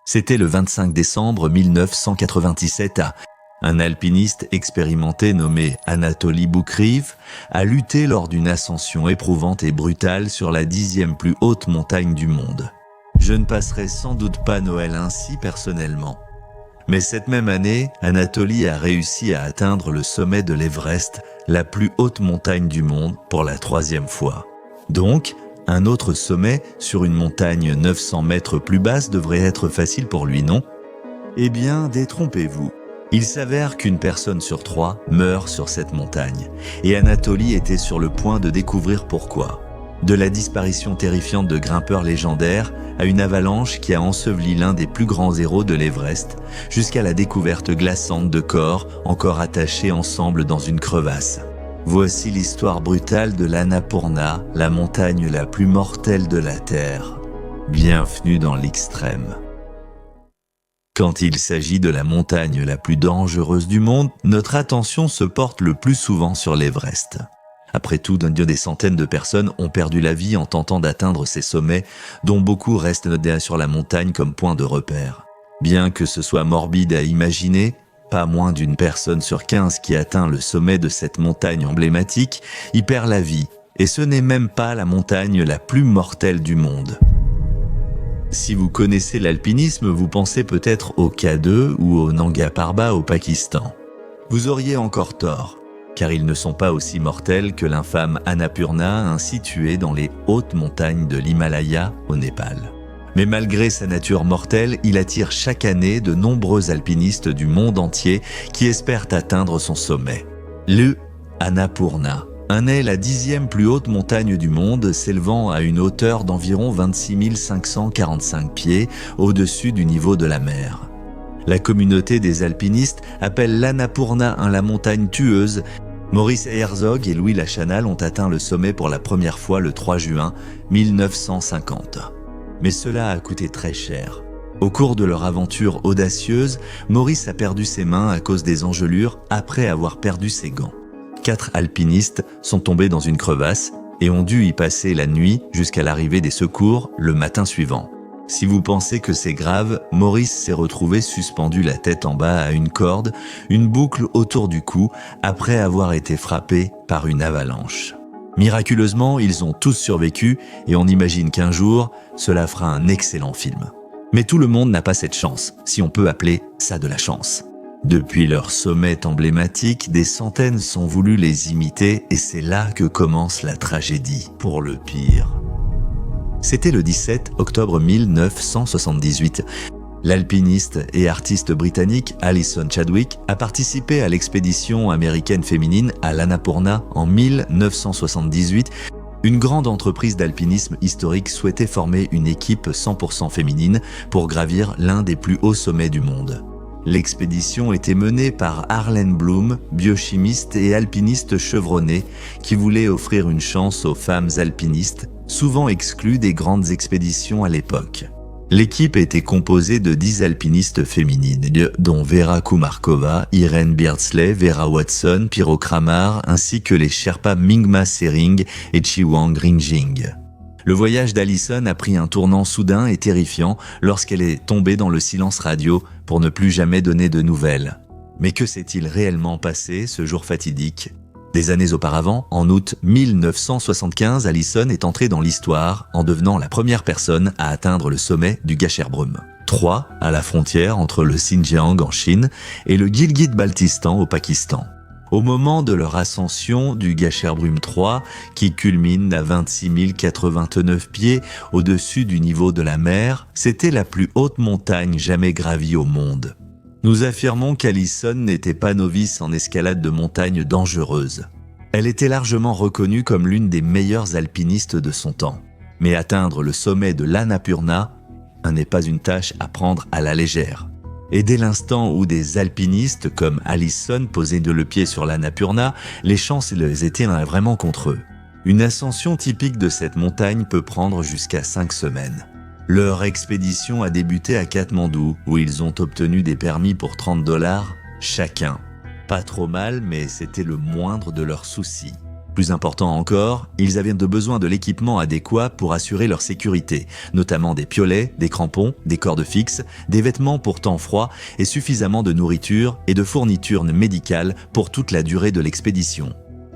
C'était le 25 décembre 1997. Un alpiniste expérimenté nommé Anatoly Boukriv a lutté lors d'une ascension éprouvante et brutale sur la 10e plus haute montagne du monde. Je ne passerai sans doute pas Noël ainsi personnellement. Mais cette même année, Anatoly a réussi à atteindre le sommet de l'Everest, la plus haute montagne du monde, pour la 3e fois. Donc, un autre sommet sur une montagne 900 mètres plus basse devrait être facile pour lui, non? Eh bien, détrompez-vous. Il s'avère qu'une personne sur 3 meurt sur cette montagne, et Anatoly était sur le point de découvrir pourquoi. De la disparition terrifiante de grimpeurs légendaires à une avalanche qui a enseveli l'un des plus grands héros de l'Everest, jusqu'à la découverte glaçante de corps encore attachés ensemble dans une crevasse. Voici l'histoire brutale de l'Annapurna, la montagne la plus mortelle de la Terre. Bienvenue dans l'extrême. Quand il s'agit de la montagne la plus dangereuse du monde, notre attention se porte le plus souvent sur l'Everest. Après tout, des centaines de personnes ont perdu la vie en tentant d'atteindre ces sommets, dont beaucoup restent notés sur la montagne comme point de repère. Bien que ce soit morbide à imaginer, pas moins d'une personne sur 15 qui atteint le sommet de cette montagne emblématique y perd la vie, et ce n'est même pas la montagne la plus mortelle du monde. Si vous connaissez l'alpinisme, vous pensez peut-être au K2 ou au Nanga Parbat au Pakistan. Vous auriez encore tort, car ils ne sont pas aussi mortels que l'infâme Annapurna situé dans les hautes montagnes de l'Himalaya au Népal. Mais malgré sa nature mortelle, il attire chaque année de nombreux alpinistes du monde entier qui espèrent atteindre son sommet. Le Annapurna est la 10e plus haute montagne du monde, s'élevant à une hauteur d'environ 26 545 pieds au-dessus du niveau de la mer. La communauté des alpinistes appelle l'Annapurna la montagne tueuse. Maurice Herzog et Louis Lachanal ont atteint le sommet pour la première fois le 3 juin 1950. Mais cela a coûté très cher. Au cours de leur aventure audacieuse, Maurice a perdu ses mains à cause des engelures après avoir perdu ses gants. 4 alpinistes sont tombés dans une crevasse et ont dû y passer la nuit jusqu'à l'arrivée des secours le matin suivant. Si vous pensez que c'est grave, Maurice s'est retrouvé suspendu la tête en bas à une corde, une boucle autour du cou, après avoir été frappé par une avalanche. Miraculeusement, ils ont tous survécu et on imagine qu'un jour, cela fera un excellent film. Mais tout le monde n'a pas cette chance, si on peut appeler ça de la chance. Depuis leur sommet emblématique, des centaines sont voulu les imiter et c'est là que commence la tragédie, pour le pire. C'était le 17 octobre 1978. L'alpiniste et artiste britannique Alison Chadwick a participé à l'expédition américaine féminine à l'Annapurna en 1978. Une grande entreprise d'alpinisme historique souhaitait former une équipe 100% féminine pour gravir l'un des plus hauts sommets du monde. L'expédition était menée par Arlene Bloom, biochimiste et alpiniste chevronnée, qui voulait offrir une chance aux femmes alpinistes, souvent exclues des grandes expéditions à l'époque. L'équipe était composée de 10 alpinistes féminines, dont Vera Kumarkova, Irene Beardsley, Vera Watson, Piro Kramar, ainsi que les Sherpas Mingma Sering et Chiwang Rinjing. Le voyage d'Alison a pris un tournant soudain et terrifiant lorsqu'elle est tombée dans le silence radio pour ne plus jamais donner de nouvelles. Mais que s'est-il réellement passé ce jour fatidique? Des années auparavant, en août 1975, Alison est entrée dans l'histoire en devenant la première personne à atteindre le sommet du Gasherbrum. 3 à la frontière entre le Xinjiang en Chine et le Gilgit-Baltistan au Pakistan. Au moment de leur ascension du Gasherbrum 3, qui culmine à 26 089 pieds au-dessus du niveau de la mer, c'était la plus haute montagne jamais gravie au monde. Nous affirmons qu'Alison n'était pas novice en escalade de montagnes dangereuses. Elle était largement reconnue comme l'une des meilleures alpinistes de son temps. Mais atteindre le sommet de l'Annapurna n'est pas une tâche à prendre à la légère. Et dès l'instant où des alpinistes comme Alison posaient le pied sur l'Annapurna, les chances étaient vraiment contre eux. Une ascension typique de cette montagne peut prendre jusqu'à 5 semaines. Leur expédition a débuté à Katmandou, où ils ont obtenu des permis pour $30 chacun. Pas trop mal, mais c'était le moindre de leurs soucis. Plus important encore, ils avaient besoin de l'équipement adéquat pour assurer leur sécurité, notamment des piolets, des crampons, des cordes fixes, des vêtements pour temps froid et suffisamment de nourriture et de fournitures médicales pour toute la durée de l'expédition.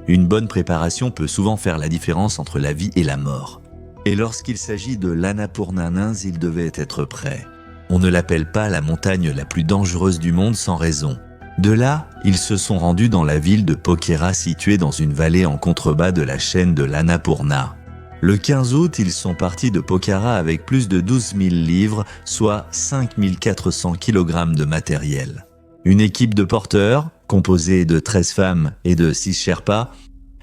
Une bonne préparation peut souvent faire la différence entre la vie et la mort. Et lorsqu'il s'agit de l'Annapurna Nains, il devait être prêt. On ne l'appelle pas la montagne la plus dangereuse du monde sans raison. De là, ils se sont rendus dans la ville de Pokhara située dans une vallée en contrebas de la chaîne de l'Annapurna. Le 15 août, ils sont partis de Pokhara avec plus de 12 000 livres, soit 5 400 kg de matériel. Une équipe de porteurs, composée de 13 femmes et de 6 Sherpas,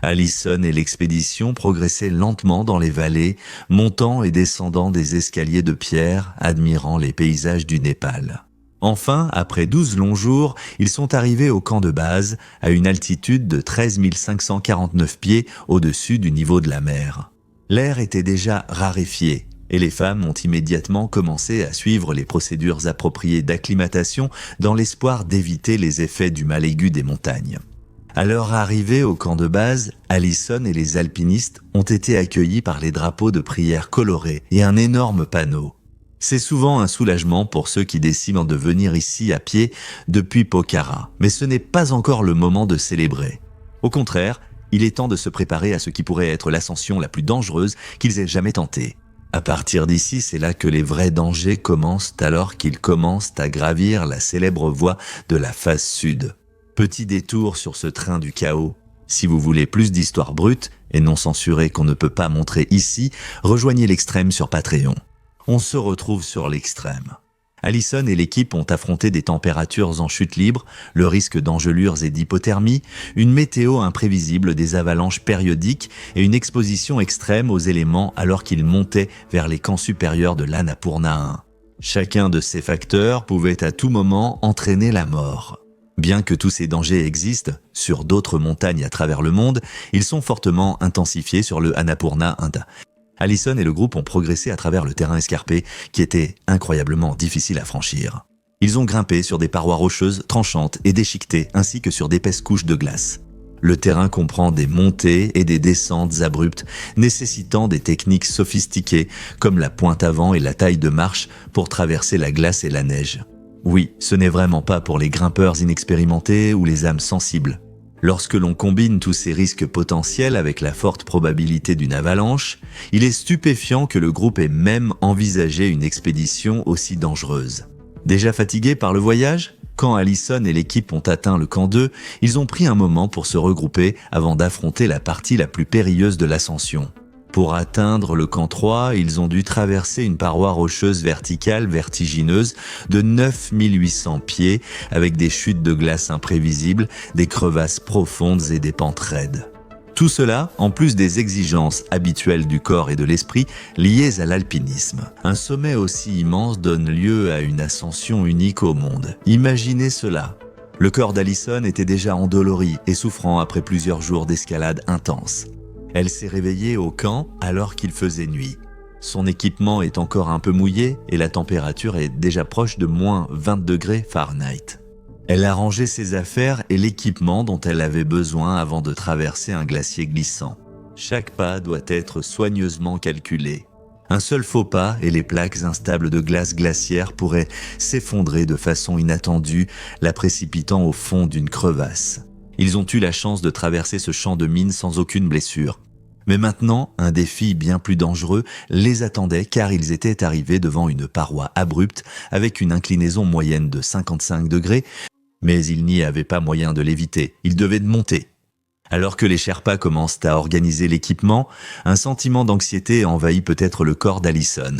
Allison et l'expédition progressaient lentement dans les vallées, montant et descendant des escaliers de pierre, admirant les paysages du Népal. Enfin, après 12 longs jours, ils sont arrivés au camp de base, à une altitude de 13 549 pieds au-dessus du niveau de la mer. L'air était déjà raréfié, et les femmes ont immédiatement commencé à suivre les procédures appropriées d'acclimatation dans l'espoir d'éviter les effets du mal aigu des montagnes. À leur arrivée au camp de base, Allison et les alpinistes ont été accueillis par les drapeaux de prière colorés et un énorme panneau. C'est souvent un soulagement pour ceux qui décident de venir ici à pied depuis Pokhara, mais ce n'est pas encore le moment de célébrer. Au contraire, il est temps de se préparer à ce qui pourrait être l'ascension la plus dangereuse qu'ils aient jamais tentée. À partir d'ici, c'est là que les vrais dangers commencent alors qu'ils commencent à gravir la célèbre voie de la face sud. Petit détour sur ce train du chaos. Si vous voulez plus d'histoires brutes et non censurées qu'on ne peut pas montrer ici, rejoignez l'Extrême sur Patreon. On se retrouve sur l'Extrême. Allison et l'équipe ont affronté des températures en chute libre, le risque d'engelures et d'hypothermie, une météo imprévisible, des avalanches périodiques et une exposition extrême aux éléments alors qu'ils montaient vers les camps supérieurs de l'Annapurna 1. Chacun de ces facteurs pouvait à tout moment entraîner la mort. Bien que tous ces dangers existent sur d'autres montagnes à travers le monde, ils sont fortement intensifiés sur le Annapurna 1. Allison et le groupe ont progressé à travers le terrain escarpé qui était incroyablement difficile à franchir. Ils ont grimpé sur des parois rocheuses tranchantes et déchiquetées ainsi que sur d'épaisses couches de glace. Le terrain comprend des montées et des descentes abruptes nécessitant des techniques sophistiquées comme la pointe avant et la taille de marche pour traverser la glace et la neige. Oui, ce n'est vraiment pas pour les grimpeurs inexpérimentés ou les âmes sensibles. Lorsque l'on combine tous ces risques potentiels avec la forte probabilité d'une avalanche, il est stupéfiant que le groupe ait même envisagé une expédition aussi dangereuse. Déjà fatigués par le voyage, quand Allison et l'équipe ont atteint le camp 2, ils ont pris un moment pour se regrouper avant d'affronter la partie la plus périlleuse de l'ascension. Pour atteindre le camp 3, ils ont dû traverser une paroi rocheuse verticale vertigineuse de 9800 pieds avec des chutes de glace imprévisibles, des crevasses profondes et des pentes raides. Tout cela, en plus des exigences habituelles du corps et de l'esprit liées à l'alpinisme. Un sommet aussi immense donne lieu à une ascension unique au monde. Imaginez cela. Le corps d'Allison était déjà endolori et souffrant après plusieurs jours d'escalade intense. Elle s'est réveillée au camp alors qu'il faisait nuit. Son équipement est encore un peu mouillé et la température est déjà proche de moins 20 degrés Fahrenheit. Elle a rangé ses affaires et l'équipement dont elle avait besoin avant de traverser un glacier glissant. Chaque pas doit être soigneusement calculé. Un seul faux pas et les plaques instables de glace glaciaire pourraient s'effondrer de façon inattendue, la précipitant au fond d'une crevasse. Ils ont eu la chance de traverser ce champ de mines sans aucune blessure. Mais maintenant, un défi bien plus dangereux les attendait car ils étaient arrivés devant une paroi abrupte avec une inclinaison moyenne de 55 degrés, mais ils n'y avaient pas moyen de l'éviter, ils devaient monter. Alors que les Sherpas commencent à organiser l'équipement, un sentiment d'anxiété envahit peut-être le corps d'Allison.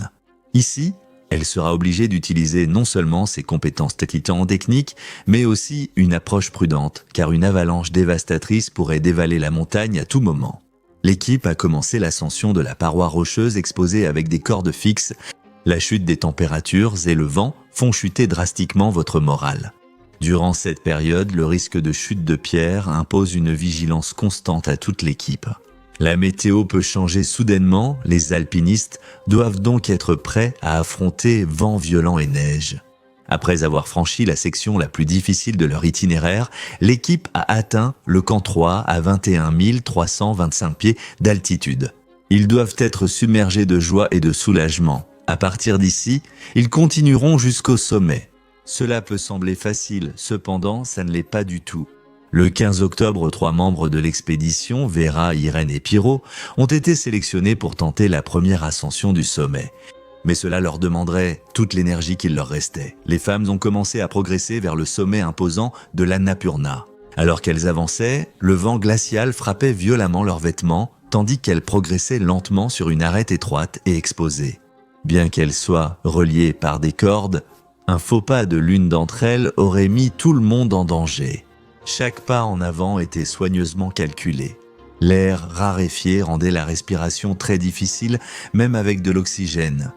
Ici, elle sera obligée d'utiliser non seulement ses compétences techniques, mais aussi une approche prudente, car une avalanche dévastatrice pourrait dévaler la montagne à tout moment. L'équipe a commencé l'ascension de la paroi rocheuse exposée avec des cordes fixes. La chute des températures et le vent font chuter drastiquement votre morale. Durant cette période, le risque de chute de pierre impose une vigilance constante à toute l'équipe. La météo peut changer soudainement, les alpinistes doivent donc être prêts à affronter vent violent et neige. Après avoir franchi la section la plus difficile de leur itinéraire, l'équipe a atteint le camp 3 à 21 325 pieds d'altitude. Ils doivent être submergés de joie et de soulagement. À partir d'ici, ils continueront jusqu'au sommet. Cela peut sembler facile, cependant, ça ne l'est pas du tout. Le 15 octobre, 3 membres de l'expédition, Vera, Irène et Pirot, ont été sélectionnés pour tenter la première ascension du sommet. Mais cela leur demanderait toute l'énergie qu'il leur restait. Les femmes ont commencé à progresser vers le sommet imposant de l'Annapurna. Alors qu'elles avançaient, le vent glacial frappait violemment leurs vêtements, tandis qu'elles progressaient lentement sur une arête étroite et exposée. Bien qu'elles soient reliées par des cordes, un faux pas de l'une d'entre elles aurait mis tout le monde en danger. Chaque pas en avant était soigneusement calculé. L'air raréfié rendait la respiration très difficile, même avec de l'oxygène.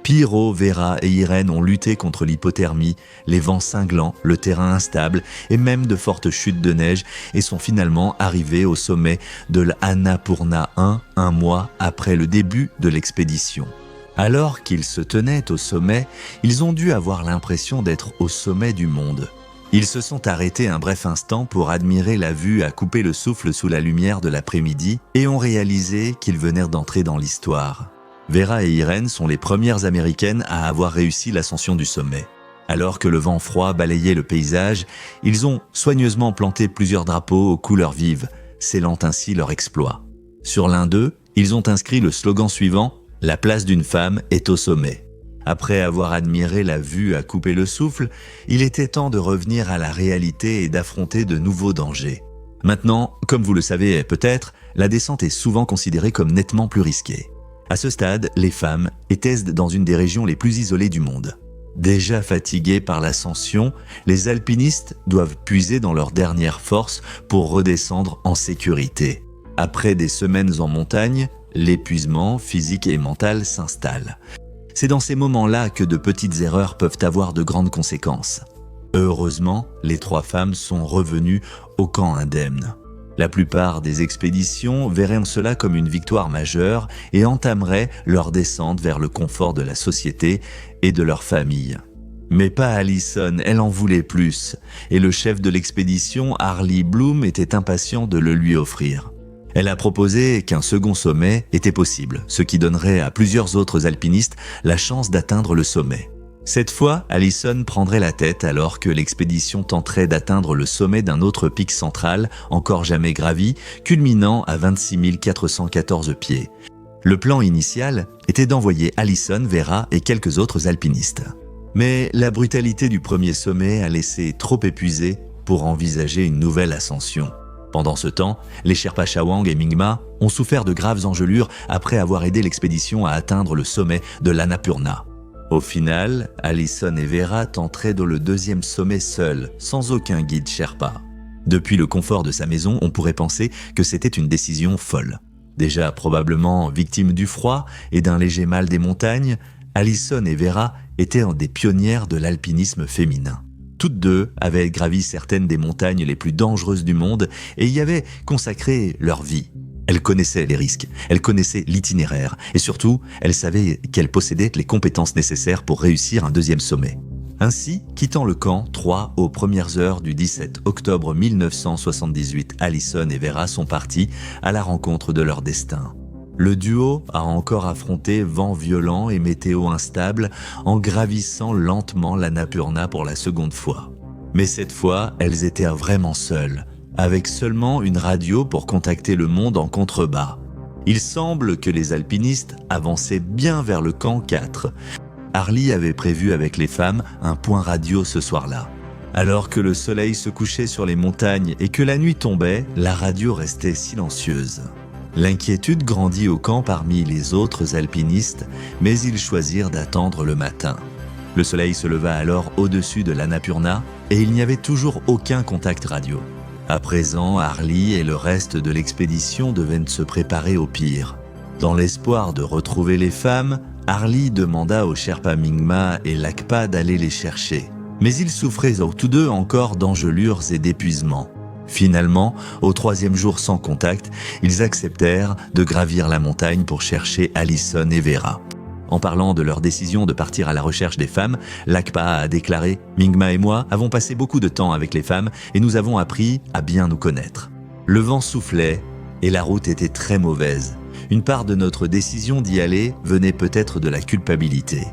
Pirot, Vera et Irène ont lutté contre l'hypothermie, les vents cinglants, le terrain instable et même de fortes chutes de neige et sont finalement arrivés au sommet de l'Annapurna 1, un mois après le début de l'expédition. Alors qu'ils se tenaient au sommet, ils ont dû avoir l'impression d'être au sommet du monde. Ils se sont arrêtés un bref instant pour admirer la vue à couper le souffle sous la lumière de l'après-midi et ont réalisé qu'ils venaient d'entrer dans l'histoire. Vera et Irène sont les premières Américaines à avoir réussi l'ascension du sommet. Alors que le vent froid balayait le paysage, ils ont soigneusement planté plusieurs drapeaux aux couleurs vives, scellant ainsi leur exploit. Sur l'un d'eux, ils ont inscrit le slogan suivant « La place d'une femme est au sommet ». Après avoir admiré la vue à couper le souffle, il était temps de revenir à la réalité et d'affronter de nouveaux dangers. Maintenant, comme vous le savez peut-être, la descente est souvent considérée comme nettement plus risquée. À ce stade, les femmes étaient dans une des régions les plus isolées du monde. Déjà fatiguées par l'ascension, les alpinistes doivent puiser dans leurs dernières forces pour redescendre en sécurité. Après des semaines en montagne, l'épuisement physique et mental s'installe. C'est dans ces moments-là que de petites erreurs peuvent avoir de grandes conséquences. Heureusement, les 3 femmes sont revenues au camp indemne. La plupart des expéditions verraient cela comme une victoire majeure et entameraient leur descente vers le confort de la société et de leur famille. Mais pas Allison, elle en voulait plus, et le chef de l'expédition, Arleigh Bloom, était impatient de le lui offrir. Elle a proposé qu'un second sommet était possible, ce qui donnerait à plusieurs autres alpinistes la chance d'atteindre le sommet. Cette fois, Allison prendrait la tête alors que l'expédition tenterait d'atteindre le sommet d'un autre pic central, encore jamais gravi, culminant à 26 414 pieds. Le plan initial était d'envoyer Allison, Vera et quelques autres alpinistes. Mais la brutalité du premier sommet a laissé trop épuisés pour envisager une nouvelle ascension. Pendant ce temps, les Sherpas Shawang et Mingma ont souffert de graves engelures après avoir aidé l'expédition à atteindre le sommet de l'Annapurna. Au final, Allison et Vera tenteraient dans le deuxième sommet seuls, sans aucun guide Sherpa. Depuis le confort de sa maison, on pourrait penser que c'était une décision folle. Déjà probablement victimes du froid et d'un léger mal des montagnes, Allison et Vera étaient des pionnières de l'alpinisme féminin. Toutes deux avaient gravi certaines des montagnes les plus dangereuses du monde et y avaient consacré leur vie. Elles connaissaient les risques, elles connaissaient l'itinéraire et surtout, elles savaient qu'elles possédaient les compétences nécessaires pour réussir un deuxième sommet. Ainsi, quittant le camp 3 aux premières heures du 17 octobre 1978, Allison et Vera sont partis à la rencontre de leur destin. Le duo a encore affronté vent violent et météo instable en gravissant lentement l'Annapurna pour la seconde fois. Mais cette fois, elles étaient vraiment seules, avec seulement une radio pour contacter le monde en contrebas. Il semble que les alpinistes avançaient bien vers le camp 4. Arleigh avait prévu avec les femmes un point radio ce soir-là. Alors que le soleil se couchait sur les montagnes et que la nuit tombait, la radio restait silencieuse. L'inquiétude grandit au camp parmi les autres alpinistes, mais ils choisirent d'attendre le matin. Le soleil se leva alors au-dessus de l'Annapurna et il n'y avait toujours aucun contact radio. À présent, Arleigh et le reste de l'expédition devaient se préparer au pire. Dans l'espoir de retrouver les femmes, Arleigh demanda aux Sherpas Mingma et Lakpa d'aller les chercher. Mais ils souffraient tous deux encore d'engelures et d'épuisement. Finalement, au 3e jour sans contact, ils acceptèrent de gravir la montagne pour chercher Allison et Vera. En parlant de leur décision de partir à la recherche des femmes, Lakpa a déclaré « Mingma et moi avons passé beaucoup de temps avec les femmes et nous avons appris à bien nous connaître. Le vent soufflait et la route était très mauvaise. Une part de notre décision d'y aller venait peut-être de la culpabilité.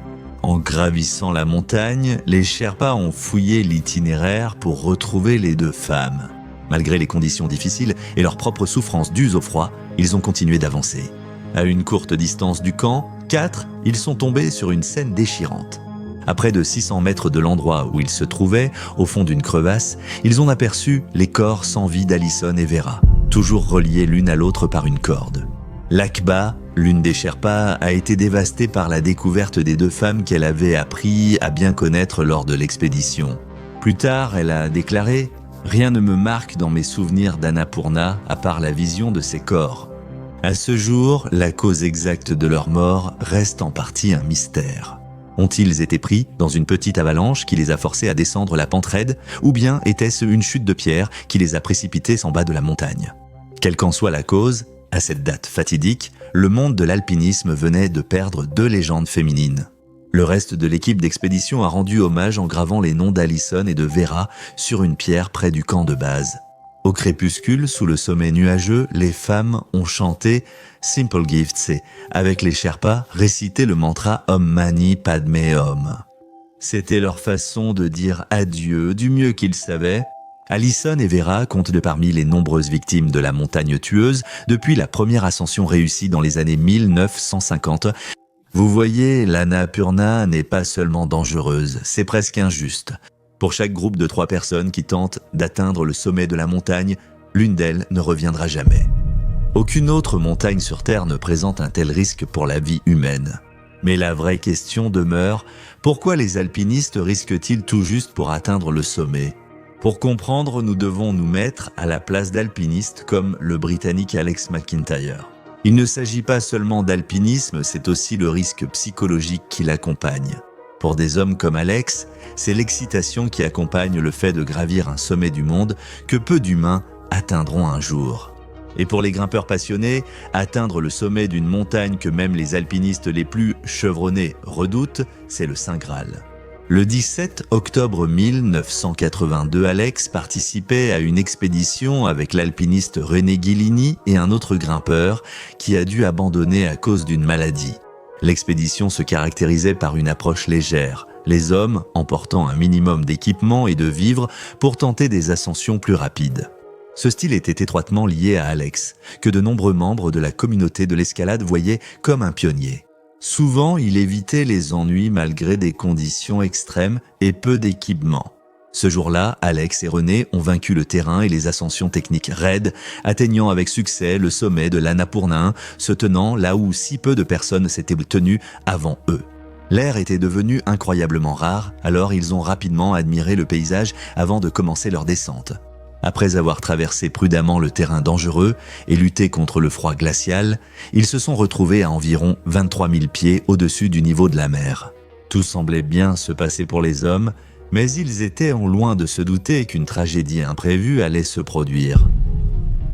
En gravissant la montagne, les Sherpas ont fouillé l'itinéraire pour retrouver les deux femmes. Malgré les conditions difficiles et leurs propres souffrances dues au froid, ils ont continué d'avancer. À une courte distance du camp, 4, ils sont tombés sur une scène déchirante. À près de 600 mètres de l'endroit où ils se trouvaient, au fond d'une crevasse, ils ont aperçu les corps sans vie d'Alison et Vera, toujours reliés l'une à l'autre par une corde. Lakba, l'une des Sherpas, a été dévastée par la découverte des deux femmes qu'elle avait appris à bien connaître lors de l'expédition. Plus tard, elle a déclaré « Rien ne me marque dans mes souvenirs d'Annapurna à part la vision de ces corps. » À ce jour, la cause exacte de leur mort reste en partie un mystère. Ont-ils été pris dans une petite avalanche qui les a forcés à descendre la pente raide, ou bien était-ce une chute de pierre qui les a précipités en bas de la montagne? Quelle qu'en soit la cause, à cette date fatidique, le monde de l'alpinisme venait de perdre 2 légendes féminines. Le reste de l'équipe d'expédition a rendu hommage en gravant les noms d'Alison et de Vera sur une pierre près du camp de base. Au crépuscule, sous le sommet nuageux, les femmes ont chanté « Simple Gifts » et, avec les Sherpas, récité le mantra « Om Mani Padme Hum ». C'était leur façon de dire adieu du mieux qu'ils savaient. Alison et Vera comptent de parmi les nombreuses victimes de la montagne tueuse depuis la première ascension réussie dans les années 1950. Vous voyez, l'Annapurna n'est pas seulement dangereuse, c'est presque injuste. Pour chaque groupe de 3 personnes qui tentent d'atteindre le sommet de la montagne, l'une d'elles ne reviendra jamais. Aucune autre montagne sur Terre ne présente un tel risque pour la vie humaine. Mais la vraie question demeure, pourquoi les alpinistes risquent-ils tout juste pour atteindre le sommet ? Pour comprendre, nous devons nous mettre à la place d'alpinistes comme le Britannique Alex McIntyre. Il ne s'agit pas seulement d'alpinisme, c'est aussi le risque psychologique qui l'accompagne. Pour des hommes comme Alex, c'est l'excitation qui accompagne le fait de gravir un sommet du monde que peu d'humains atteindront un jour. Et pour les grimpeurs passionnés, atteindre le sommet d'une montagne que même les alpinistes les plus chevronnés redoutent, c'est le Saint Graal. Le 17 octobre 1982, Alex participait à une expédition avec l'alpiniste René Ghillini et un autre grimpeur qui a dû abandonner à cause d'une maladie. L'expédition se caractérisait par une approche légère, les hommes emportant un minimum d'équipement et de vivres pour tenter des ascensions plus rapides. Ce style était étroitement lié à Alex, que de nombreux membres de la communauté de l'escalade voyaient comme un pionnier. Souvent, il évitait les ennuis malgré des conditions extrêmes et peu d'équipement. Ce jour-là, Alex et René ont vaincu le terrain et les ascensions techniques raides, atteignant avec succès le sommet de l'Annapurna, se tenant là où si peu de personnes s'étaient tenues avant eux. L'air était devenu incroyablement rare, alors ils ont rapidement admiré le paysage avant de commencer leur descente. Après avoir traversé prudemment le terrain dangereux et lutté contre le froid glacial, ils se sont retrouvés à environ 23 000 pieds au-dessus du niveau de la mer. Tout semblait bien se passer pour les hommes, mais ils étaient loin de se douter qu'une tragédie imprévue allait se produire.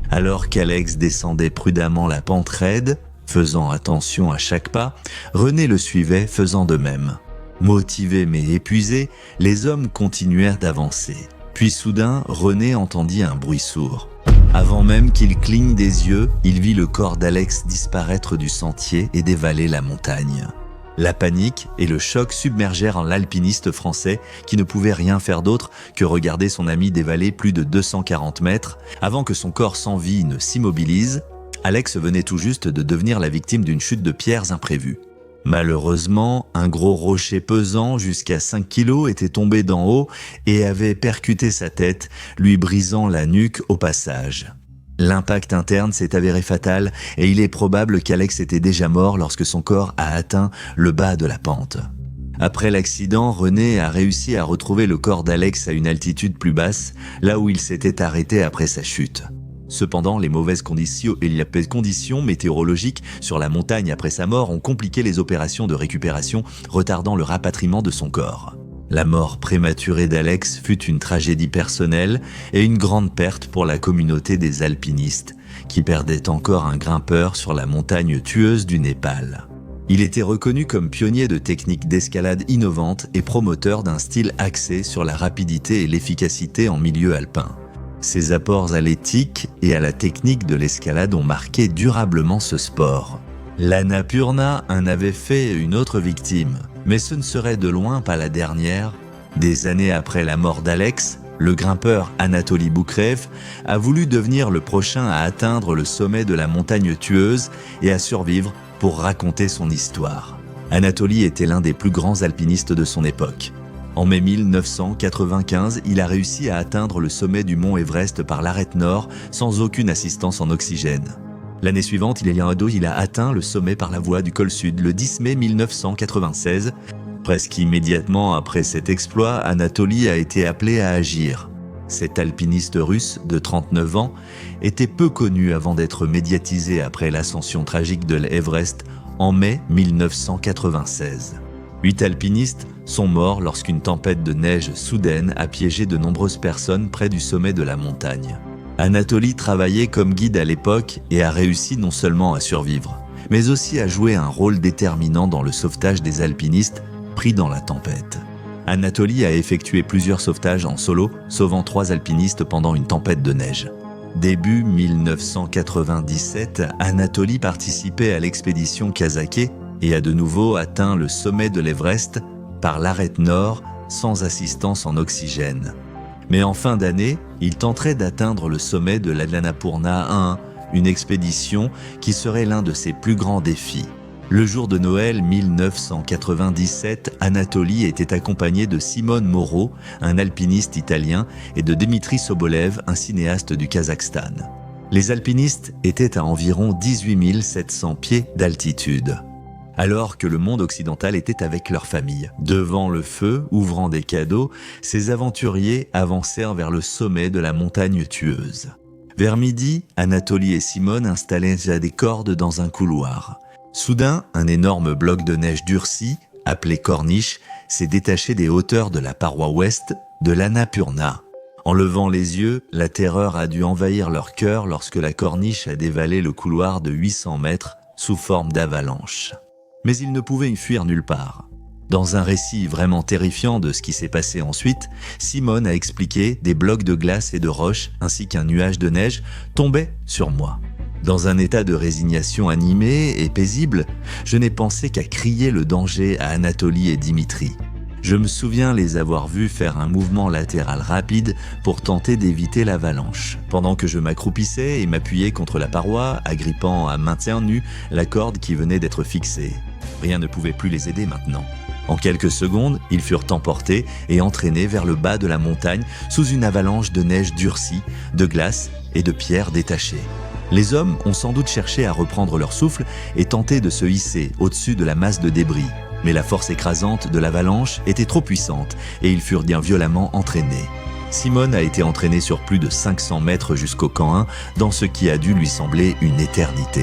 Alors qu'Alex descendait prudemment la pente raide, faisant attention à chaque pas, René le suivait faisant de même. Motivés mais épuisés, les hommes continuèrent d'avancer. Puis soudain, René entendit un bruit sourd. Avant même qu'il cligne des yeux, il vit le corps d'Alex disparaître du sentier et dévaler la montagne. La panique et le choc submergèrent l'alpiniste français qui ne pouvait rien faire d'autre que regarder son ami dévaler plus de 240 mètres avant que son corps sans vie ne s'immobilise. Alex venait tout juste de devenir la victime d'une chute de pierres imprévue. Malheureusement, un gros rocher pesant jusqu'à 5 kilos était tombé d'en haut et avait percuté sa tête, lui brisant la nuque au passage. L'impact interne s'est avéré fatal et il est probable qu'Alex était déjà mort lorsque son corps a atteint le bas de la pente. Après l'accident, René a réussi à retrouver le corps d'Alex à une altitude plus basse, là où il s'était arrêté après sa chute. Cependant, les mauvaises conditions météorologiques sur la montagne après sa mort ont compliqué les opérations de récupération, retardant le rapatriement de son corps. La mort prématurée d'Alex fut une tragédie personnelle et une grande perte pour la communauté des alpinistes, qui perdait encore un grimpeur sur la montagne tueuse du Népal. Il était reconnu comme pionnier de techniques d'escalade innovantes et promoteur d'un style axé sur la rapidité et l'efficacité en milieu alpin. Ses apports à l'éthique et à la technique de l'escalade ont marqué durablement ce sport. L'Annapurna en avait fait une autre victime, mais ce ne serait de loin pas la dernière. Des années après la mort d'Alex, le grimpeur Anatoly Boukreev a voulu devenir le prochain à atteindre le sommet de la montagne tueuse et à survivre pour raconter son histoire. Anatoly était l'un des plus grands alpinistes de son époque. En mai 1995, il a réussi à atteindre le sommet du mont Everest par l'arête nord sans aucune assistance en oxygène. L'année suivante, il a atteint le sommet par la voie du col sud le 10 mai 1996. Presque immédiatement après cet exploit, Anatoly a été appelé à agir. Cet alpiniste russe de 39 ans était peu connu avant d'être médiatisé après l'ascension tragique de l'Everest en mai 1996. 8 alpinistes sont morts lorsqu'une tempête de neige soudaine a piégé de nombreuses personnes près du sommet de la montagne. Anatoly travaillait comme guide à l'époque et a réussi non seulement à survivre, mais aussi à jouer un rôle déterminant dans le sauvetage des alpinistes pris dans la tempête. Anatoly a effectué plusieurs sauvetages en solo, sauvant 3 alpinistes pendant une tempête de neige. Début 1997, Anatoly participait à l'expédition Kazake et a de nouveau atteint le sommet de l'Everest par l'arête nord sans assistance en oxygène. Mais en fin d'année, il tenterait d'atteindre le sommet de l'Annapurna 1, une expédition qui serait l'un de ses plus grands défis. Le jour de Noël 1997, Anatoly était accompagné de Simone Moro, un alpiniste italien, et de Dmitri Sobolev, un cinéaste du Kazakhstan. Les alpinistes étaient à environ 18 700 pieds d'altitude, alors que le monde occidental était avec leur famille. Devant le feu, ouvrant des cadeaux, ces aventuriers avancèrent vers le sommet de la montagne tueuse. Vers midi, Anatoly et Simone installaient déjà des cordes dans un couloir. Soudain, un énorme bloc de neige durci, appelé corniche, s'est détaché des hauteurs de la paroi ouest de l'Annapurna. En levant les yeux, la terreur a dû envahir leur cœur lorsque la corniche a dévalé le couloir de 800 mètres sous forme d'avalanche. Mais ils ne pouvaient y fuir nulle part. Dans un récit vraiment terrifiant de ce qui s'est passé ensuite, Simone a expliqué des blocs de glace et de roches ainsi qu'un nuage de neige tombaient sur moi. Dans un état de résignation animé et paisible, je n'ai pensé qu'à crier le danger à Anatoly et Dimitri. Je me souviens les avoir vus faire un mouvement latéral rapide pour tenter d'éviter l'avalanche, pendant que je m'accroupissais et m'appuyais contre la paroi, agrippant à maintien nu la corde qui venait d'être fixée. Rien ne pouvait plus les aider maintenant. En quelques secondes, ils furent emportés et entraînés vers le bas de la montagne sous une avalanche de neige durcie, de glace et de pierres détachées. Les hommes ont sans doute cherché à reprendre leur souffle et tenté de se hisser au-dessus de la masse de débris. Mais la force écrasante de l'avalanche était trop puissante et ils furent bien violemment entraînés. Simone a été entraîné sur plus de 500 mètres jusqu'au camp 1 dans ce qui a dû lui sembler une éternité.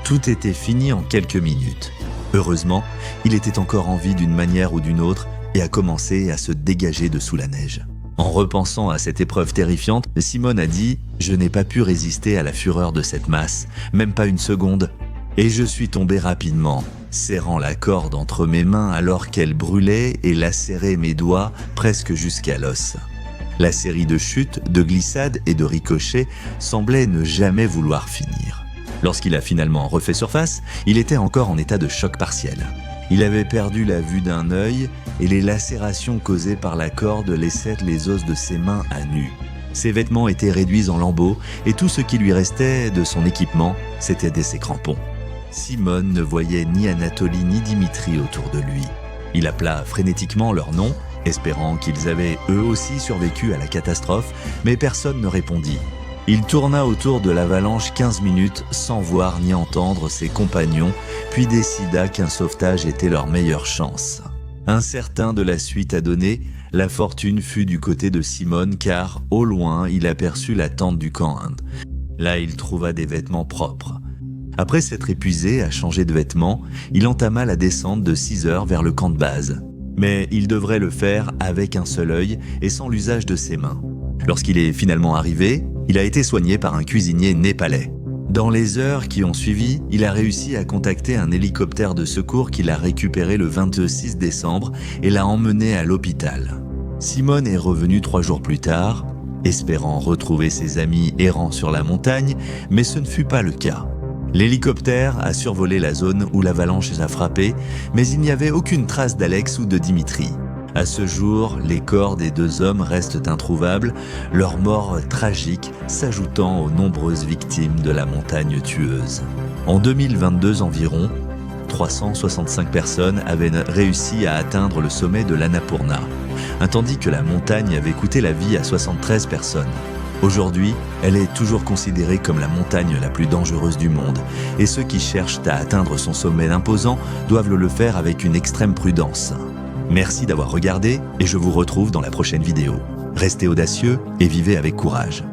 Tout était fini en quelques minutes. Heureusement, il était encore en vie d'une manière ou d'une autre et a commencé à se dégager de sous la neige. En repensant à cette épreuve terrifiante, Simone a dit « Je n'ai pas pu résister à la fureur de cette masse, même pas une seconde. Et je suis tombé rapidement, serrant la corde entre mes mains alors qu'elle brûlait et lacérait mes doigts presque jusqu'à l'os. » La série de chutes, de glissades et de ricochets semblait ne jamais vouloir finir. Lorsqu'il a finalement refait surface, il était encore en état de choc partiel. Il avait perdu la vue d'un œil et les lacérations causées par la corde laissaient les os de ses mains à nu. Ses vêtements étaient réduits en lambeaux et tout ce qui lui restait de son équipement, c'était ses crampons. Simone ne voyait ni Anatoly ni Dimitri autour de lui. Il appela frénétiquement leur nom, espérant qu'ils avaient eux aussi survécu à la catastrophe, mais personne ne répondit. Il tourna autour de l'avalanche 15 minutes sans voir ni entendre ses compagnons, puis décida qu'un sauvetage était leur meilleure chance. Incertain de la suite à donner, la fortune fut du côté de Simone car, au loin, il aperçut la tente du camp 1. Là, il trouva des vêtements propres. Après s'être épuisé à changer de vêtements, il entama la descente de 6 heures vers le camp de base. Mais il devrait le faire avec un seul œil et sans l'usage de ses mains. Lorsqu'il est finalement arrivé, il a été soigné par un cuisinier népalais. Dans les heures qui ont suivi, il a réussi à contacter un hélicoptère de secours qu'il a récupéré le 26 décembre et l'a emmené à l'hôpital. Simone est revenue 3 jours plus tard, espérant retrouver ses amis errant sur la montagne, mais ce ne fut pas le cas. L'hélicoptère a survolé la zone où l'avalanche a frappé, mais il n'y avait aucune trace d'Alex ou de Dimitri. À ce jour, les corps des 2 hommes restent introuvables, leur mort tragique s'ajoutant aux nombreuses victimes de la montagne tueuse. En 2022 environ, 365 personnes avaient réussi à atteindre le sommet de l'Annapurna, tandis que la montagne avait coûté la vie à 73 personnes. Aujourd'hui, elle est toujours considérée comme la montagne la plus dangereuse du monde, et ceux qui cherchent à atteindre son sommet imposant doivent le faire avec une extrême prudence. Merci d'avoir regardé et je vous retrouve dans la prochaine vidéo. Restez audacieux et vivez avec courage.